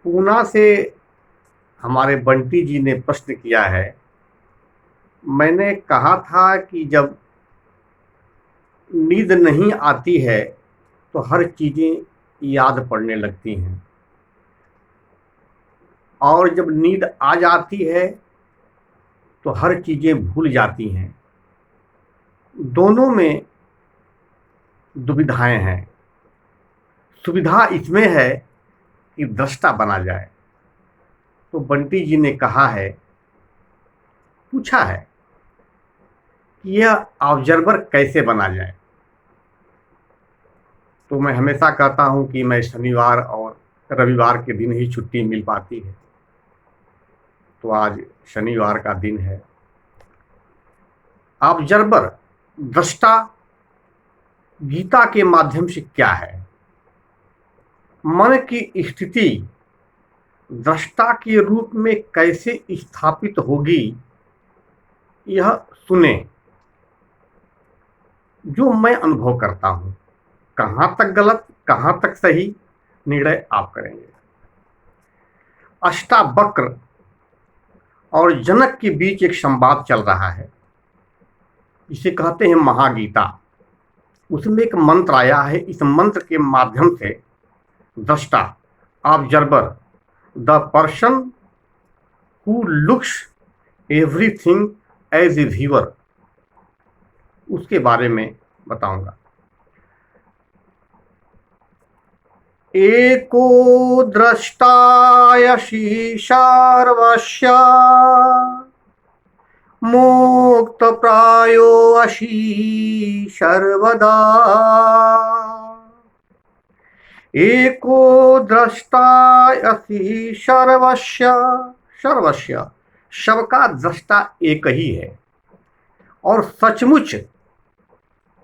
पूना से हमारे बंटी जी ने प्रश्न किया है। मैंने कहा था कि जब नींद नहीं आती है तो हर चीज़ें याद पड़ने लगती हैं, और जब नींद आ जाती है तो हर चीज़ें भूल जाती हैं। दोनों में दुविधाएं हैं। सुविधा इसमें है कि दृष्टा बना जाए। तो बंटी जी ने कहा है, पूछा है कि यह ऑब्जर्वर कैसे बना जाए। तो मैं हमेशा कहता हूं कि मैं शनिवार और रविवार के दिन ही छुट्टी मिल पाती है, तो आज शनिवार का दिन है। ऑब्जर्वर, दृष्टा, गीता के माध्यम से क्या है, मन की स्थिति दृष्टा के रूप में कैसे स्थापित होगी, यह सुने। जो मैं अनुभव करता हूं, कहां तक गलत कहां तक सही, निर्णय आप करेंगे। अष्टावक्र और जनक के बीच एक संवाद चल रहा है, जिसे कहते हैं महागीता। उसमें एक मंत्र आया है। इस मंत्र के माध्यम से दृष्टा, observer, the person who looks everything as a viewer, उसके बारे में बताऊंगा। एको द्रष्टायसि सर्वस्य मुक्त प्रायो असि सर्वदा। एको द्रष्टायसि सर्वस्य, सर्वस्य, सबका दृष्टा एक ही है, और सचमुच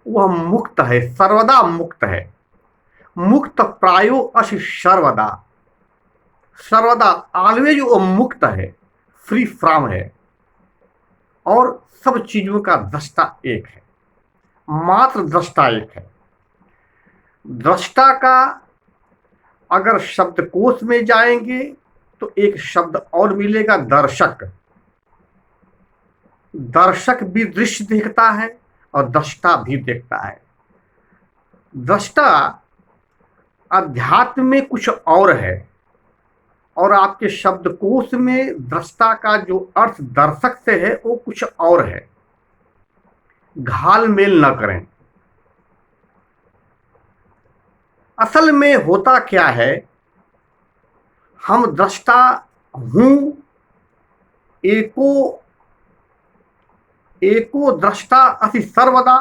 वह मुक्त है, सर्वदा मुक्त है। मुक्त प्रायो असि सर्वदा, सर्वदा ऑलवेज वो मुक्त है, फ्री फ्रॉम है, और सब चीजों का दृष्टा एक है, मात्र दृष्टा एक है। दृष्टा का अगर शब्दकोश में जाएंगे तो एक शब्द और मिलेगा, दर्शक। दर्शक भी दृश्य देखता है और दृष्टा भी देखता है। दृष्टा अध्यात्म में कुछ और है, और आपके शब्दकोश में दृष्टा का जो अर्थ दर्शक से है वो कुछ और है। घाल मेल न करें। असल में होता क्या है, हम दृष्टा हूं, एको दृष्टा असि सर्वदा,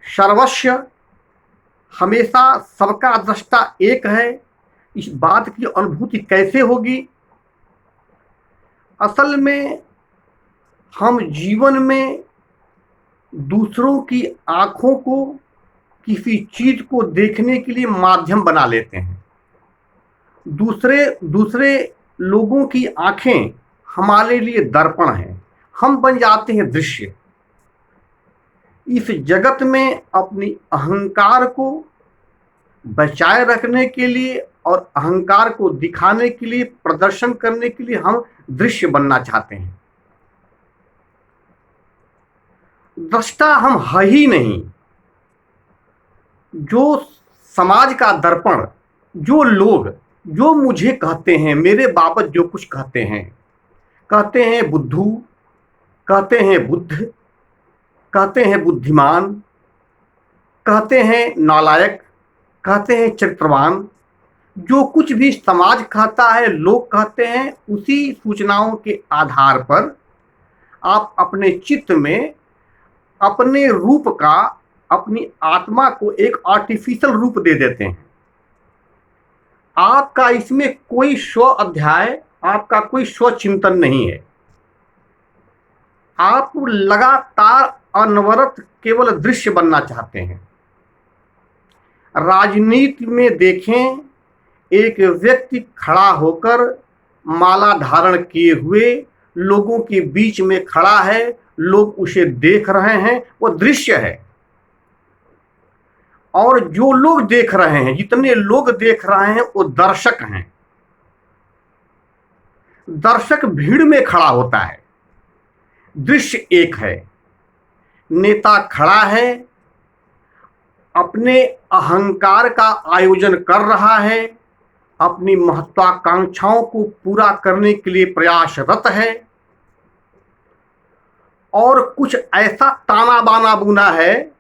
सर्वस्य, हमेशा सबका दृष्टा एक है। इस बात की अनुभूति कैसे होगी? असल में हम जीवन में दूसरों की आंखों को, किसी चीज को देखने के लिए माध्यम बना लेते हैं। दूसरे लोगों की आंखें हमारे लिए दर्पण हैं, हम बन जाते हैं दृश्य। इस जगत में अपनी अहंकार को बचाए रखने के लिए और अहंकार को दिखाने के लिए, प्रदर्शन करने के लिए हम दृश्य बनना चाहते हैं। दृष्टा हम है ही नहीं। जो समाज का दर्पण, जो लोग जो मुझे कहते हैं, मेरे बाबत जो कुछ कहते हैं बुद्धू, कहते हैं बुद्ध, कहते हैं बुद्धिमान, कहते हैं नालायक, कहते हैं चरित्रवान, जो कुछ भी समाज कहता है, लोग कहते हैं, उसी सूचनाओं के आधार पर आप अपने चित्त में अपने रूप का, अपनी आत्मा को एक आर्टिफिशियल रूप दे देते हैं। आपका इसमें कोई स्व अध्याय, आपका कोई स्व चिंतन नहीं है। आप लगातार अनवरत केवल दृश्य बनना चाहते हैं। राजनीति में देखें, एक व्यक्ति खड़ा होकर माला धारण किए हुए लोगों के बीच में खड़ा है, लोग उसे देख रहे हैं, वो दृश्य है। और जो लोग देख रहे हैं, जितने लोग देख रहे हैं, वो दर्शक हैं। दर्शक भीड़ में खड़ा होता है। दृश्य एक है, नेता खड़ा है, अपने अहंकार का आयोजन कर रहा है, अपनी महत्वाकांक्षाओं को पूरा करने के लिए प्रयासरत है और कुछ ऐसा ताना बाना बुना है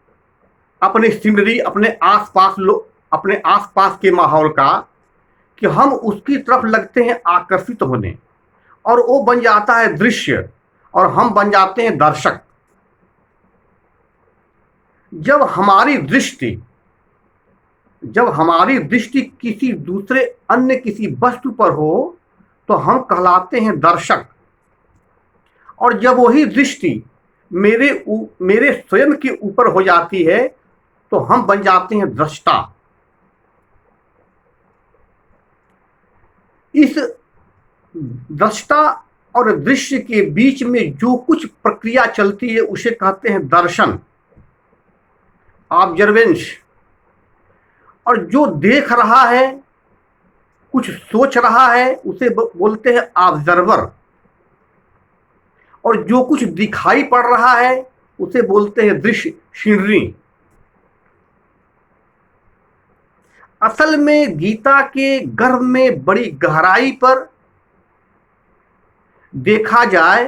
अपनी सीनरी, अपने आसपास के माहौल का, कि हम उसकी तरफ लगते हैं आकर्षित होने, और वो बन जाता है दृश्य और हम बन जाते हैं दर्शक। जब हमारी दृष्टि किसी दूसरे अन्य किसी वस्तु पर हो तो हम कहलाते हैं दर्शक, और जब वही दृष्टि मेरे स्वयं के ऊपर हो जाती है तो हम बन जाते हैं दृष्टा। इस दृष्टा और दृश्य के बीच में जो कुछ प्रक्रिया चलती है उसे कहते हैं दर्शन, ऑब्जर्वेंस। और जो देख रहा है, कुछ सोच रहा है, उसे बोलते हैं ऑब्जर्वर। और जो कुछ दिखाई पड़ रहा है उसे बोलते हैं दृश्य, सीनरी। असल में गीता के गर्भ में बड़ी गहराई पर देखा जाए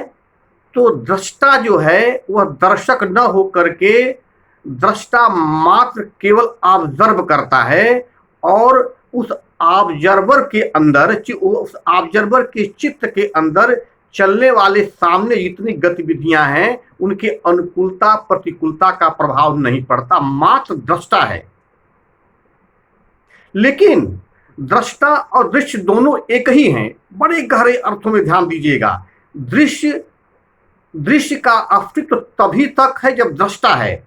तो दृष्टा जो है वह दर्शक न होकर के दृष्टा मात्र केवल ऑब्जर्व करता है, और उस ऑब्जर्वर के चित्त के अंदर चलने वाले सामने जितनी गतिविधियां हैं उनके अनुकूलता प्रतिकूलता का प्रभाव नहीं पड़ता, मात्र दृष्टा है। लेकिन दृष्टा और दृश्य दोनों एक ही हैं, बड़े गहरे अर्थों में ध्यान दीजिएगा। दृश्य का अस्तित्व तभी तक है जब दृष्टा है।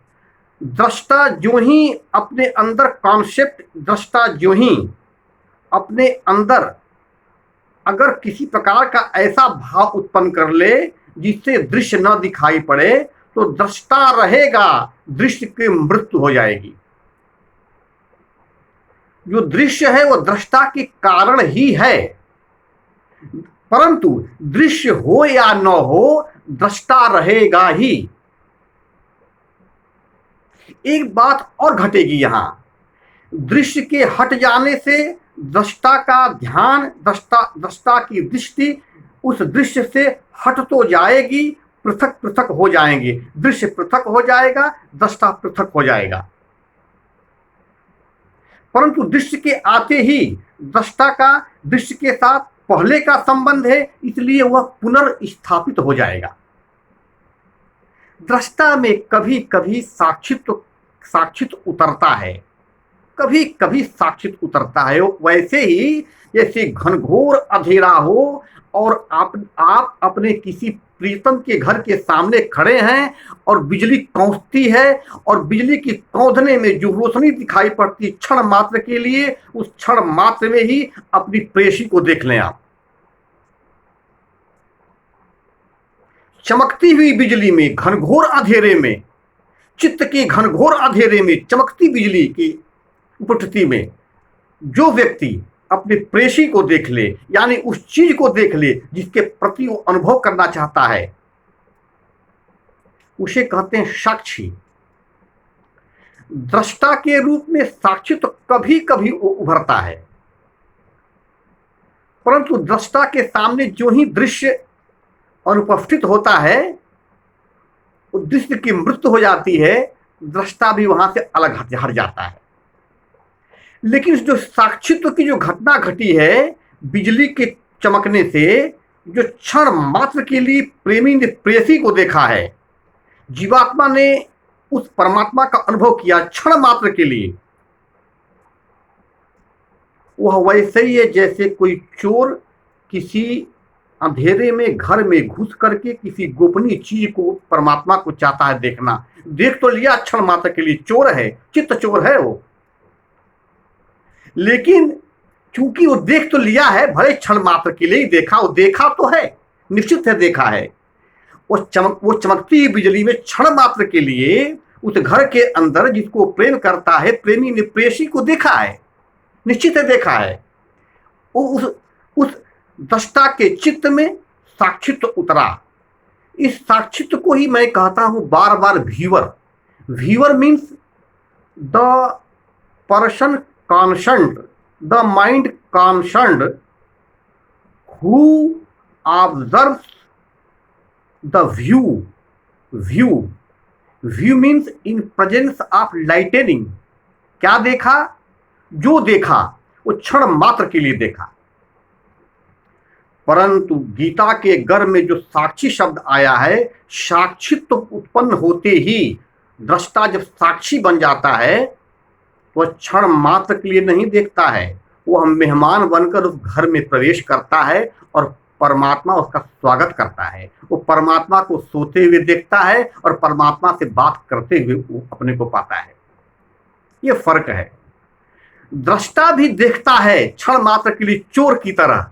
दृष्टा जो ही अपने अंदर कॉन्सेप्ट, दृष्टा जो ही अपने अंदर अगर किसी प्रकार का ऐसा भाव उत्पन्न कर ले जिससे दृश्य न दिखाई पड़े तो दृष्टा रहेगा, दृश्य की मृत्यु हो जाएगी। जो दृश्य है वो दृष्टा के कारण ही है, परंतु दृश्य हो या न हो दृष्टा रहेगा ही। एक बात और घटेगी यहां, दृश्य के हट जाने से दृष्टा का ध्यान, दृष्टा की दृष्टि उस दृश्य से हट तो जाएगी, पृथक पृथक हो जाएंगे। दृश्य पृथक हो जाएगा, दृष्टा पृथक हो जाएगा। परंतु दृश्य के आते ही दृष्टा का दृश्य के साथ पहले का संबंध है, इसलिए वह पुनर्स्थापित हो जाएगा। दृष्टा में कभी कभी साक्षित उतरता है, कभी कभी साक्षित उतरता है। वैसे ही जैसे घनघोर अंधेरा हो और आप अपने किसी प्रीतम के घर के सामने खड़े हैं और बिजली कौंधती है, और बिजली की कौंधने में जो रोशनी दिखाई पड़ती क्षण मात्र के लिए, उस क्षण मात्र में ही अपनी प्रेयसी को देख लें आप। चमकती हुई बिजली में, घनघोर अंधेरे में, चित्त के घनघोर अंधेरे में चमकती बिजली की उपस्थिति में जो व्यक्ति अपने प्रेयसी को देख ले, यानी उस चीज को देख ले जिसके प्रति वो अनुभव करना चाहता है, उसे कहते हैं साक्षी। दृष्टा के रूप में साक्षी तो कभी कभी उभरता है, परंतु दृष्टा के सामने जो ही दृश्य अनुपस्थित होता है, उस दृश्य की मृत्यु हो जाती है, दृष्टा भी वहां से अलग हट जाता है। लेकिन जो साक्षित्व की जो घटना घटी है बिजली के चमकने से, जो क्षण मात्र के लिए प्रेमी ने प्रेयसी को देखा है, जीवात्मा ने उस परमात्मा का अनुभव किया क्षण मात्र के लिए, वह वैसे ही है जैसे कोई चोर किसी अंधेरे में घर में घुस करके किसी गोपनीय चीज को, परमात्मा को चाहता है देखना। देख तो लिया क्षण मात्र के लिए, चोर है, चित्त चोर है वो, लेकिन चूंकि वो देख तो लिया है, भले क्षण मात्र के लिए ही देखा, वो देखा तो है, निश्चित है देखा है। वो चमकती बिजली में क्षण मात्र के लिए उस घर के अंदर जिसको प्रेम करता है, प्रेमी ने प्रेयसी को देखा है, निश्चित है देखा है। वो दृष्टा के चित्त में साक्षित्व उतरा। इस साक्षित्व को ही मैं कहता हूं बार बार viewer. Viewer means the person concerned, the mind concerned who observes the view. View means in presence of lightning. क्या देखा? जो देखा वो क्षण मात्र के लिए देखा। परंतु गीता के गर्भ में जो साक्षी शब्द आया है, साक्षित्व उत्पन्न होते ही दृष्टा जब साक्षी बन जाता है, वह क्षण मात्र के लिए नहीं देखता है, वह मेहमान बनकर उस घर में प्रवेश करता है और परमात्मा उसका स्वागत करता है। वो परमात्मा को सोते हुए देखता है और परमात्मा से बात करते हुए वो अपने को पाता है। ये फर्क है। दृष्टा भी देखता है क्षण मात्र के लिए चोर की तरह,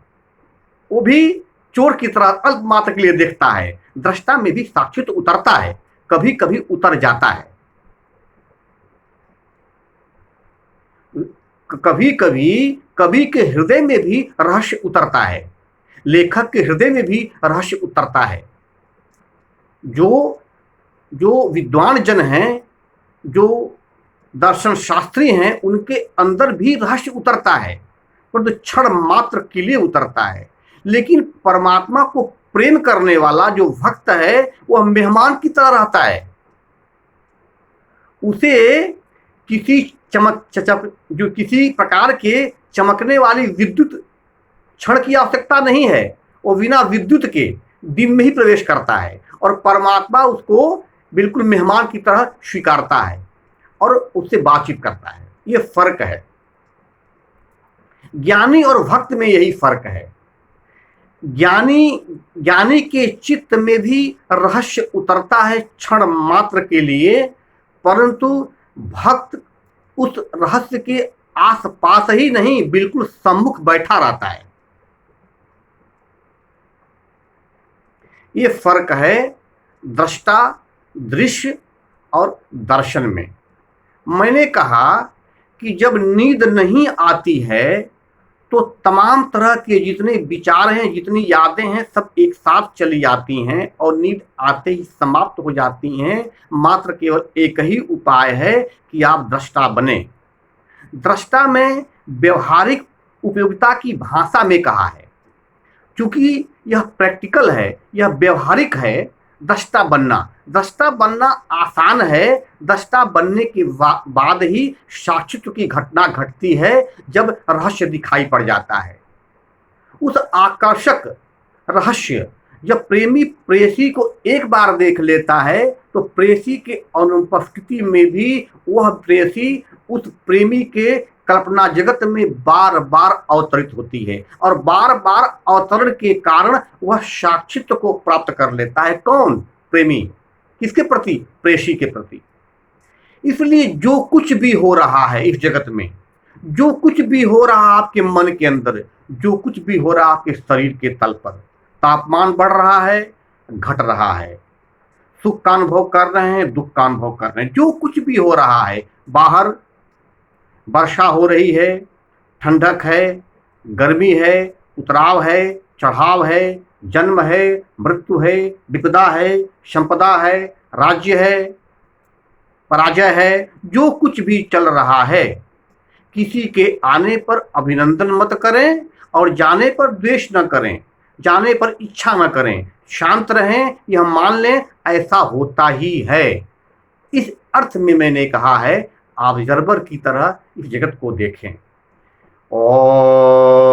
वो भी चोर की तरह अल्प मात्र के लिए देखता है। दृष्टा में भी साक्षित्व उतरता है, कभी कभी उतर जाता है। कभी के हृदय में भी रहस्य उतरता है, लेखक के हृदय में भी रहस्य उतरता है। जो विद्वान जन हैं, जो दर्शन शास्त्री हैं, उनके अंदर भी रहस्य उतरता है, परंतु क्षण मात्र के लिए उतरता है। लेकिन परमात्मा को प्रेम करने वाला जो भक्त है, वह मेहमान की तरह रहता है। उसे किसी किसी प्रकार के चमकने वाली विद्युत क्षण की आवश्यकता नहीं है। वो बिना विद्युत के दिन में ही प्रवेश करता है और परमात्मा उसको बिल्कुल मेहमान की तरह स्वीकारता है और उससे बातचीत करता है। ये फर्क है। ज्ञानी और भक्त में यही फर्क है। ज्ञानी के चित्त में भी रहस्य उतरता है क्षण मात्र के लिए, परंतु भक्त उस रहस्य के आसपास ही नहीं, बिल्कुल सम्मुख बैठा रहता है। ये फर्क है दृष्टा, दृश्य और दर्शन में। मैंने कहा कि जब नींद नहीं आती है तो तमाम तरह के जितने विचार हैं, जितनी यादें हैं, सब एक साथ चली जाती हैं और नींद आते ही समाप्त हो जाती हैं। मात्र केवल एक ही उपाय है कि आप दृष्टा बने। दृष्टा में व्यवहारिक उपयोगिता की भाषा में कहा है, क्योंकि यह प्रैक्टिकल है, यह व्यवहारिक है। दृष्टा बनना आसान है। दृष्टा बनने के बाद ही साक्षित्व की घटना घटती है, जब रहस्य दिखाई पड़ जाता है। उस आकर्षक रहस्य जब प्रेमी प्रेयसी को एक बार देख लेता है, तो प्रेयसी के अनुपस्थिति में भी वह प्रेयसी उस प्रेमी के कल्पना जगत में बार बार अवतरित होती है और बार बार अवतरण के कारण वह साक्षित्व को प्राप्त कर लेता है। कौन? प्रेमी। किसके प्रति? प्रेयसी के प्रति। इसलिए जो कुछ भी हो रहा है इस जगत में, जो कुछ भी हो रहा है आपके मन के अंदर, जो कुछ भी हो रहा है आपके शरीर के तल पर, तापमान बढ़ रहा है, घट रहा है, सुख का अनुभव कर रहे हैं, दुख का अनुभव कर रहे हैं, जो कुछ भी हो रहा है, बाहर वर्षा हो रही है, ठंडक है, गर्मी है, उतराव है, चढ़ाव है, जन्म है, मृत्यु है, विपदा है, संपदा है, राज्य है, पराजय है, जो कुछ भी चल रहा है, किसी के आने पर अभिनंदन मत करें और जाने पर द्वेष न करें, जाने पर इच्छा न करें, शांत रहें, यह मान लें ऐसा होता ही है। इस अर्थ में मैंने कहा है ऑब्जर्वर की तरह इस जगत को देखें। और